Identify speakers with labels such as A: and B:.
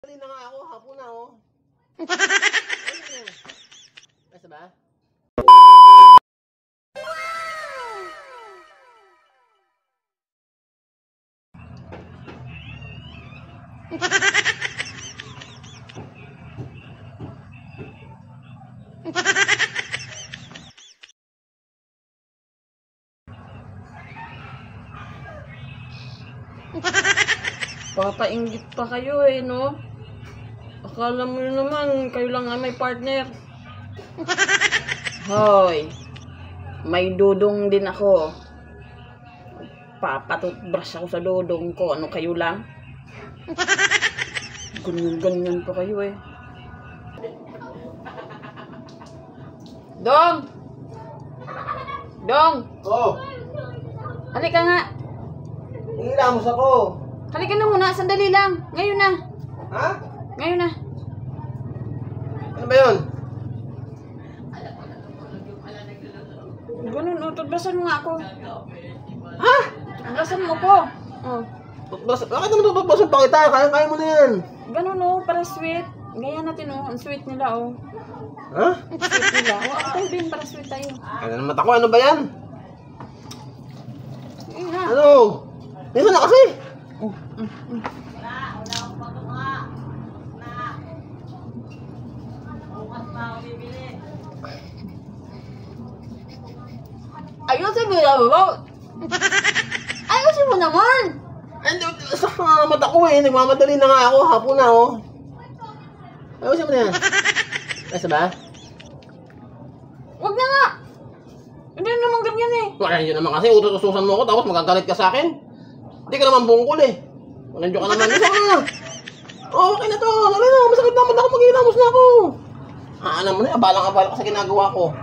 A: Dali na nga ako, hapon na oh. Basta ba?
B: Papainggit pa kayo eh, no? Akala mo naman, kayo lang nga may partner. Hoy, may dudong din ako. Papatutbrush ako sa dudong ko. Ano kayo lang? Ganyan-ganyan pa kayo eh. Dong! Dong!
A: Oh!
B: Halika nga.
A: Hingilamos ako.
B: Halika na muna, sandali lang. Ngayon na.
A: Ha?
B: Ngayon na.
A: Ano ba yun?
B: Ganun, oh, tutbasan mo nga ako.
A: Ha?
B: Tutbasan mo ko. Oh.
A: Bakit naman tututbasan pa kita? Kaya mo na yan.
B: Ganun, oh, para sweet. Gaya natin, oh. Ang sweet nila, oh.
A: Ha?
B: Sweet nila. Oh, ako tayo din, para sweet tayo.
A: Ano naman ako? Ano ba yan?
B: Ayun na.
A: Ano? Dito na kasi.
B: Oh, ayusin mo naman. Ayusin mo naman.
A: Ay, sakto nga mata ko eh. Nagmamadali na nga ako. Hapon na oh. Ayusin mo na yan. Basta ba?
B: Wag na nga. Hindi naman ganyan eh.
A: Wala yun naman kasi. Utos-utusan mo ako tapos magagalit ka sa akin. Hindi ka naman bungkol eh. Nandiyo ka naman. Isa ka na. Oh, okay na to. Dali na. Masakit naman ako. Mag-inamos na ako. Alam mo na. Abalang-abala ka sa ginagawa ko.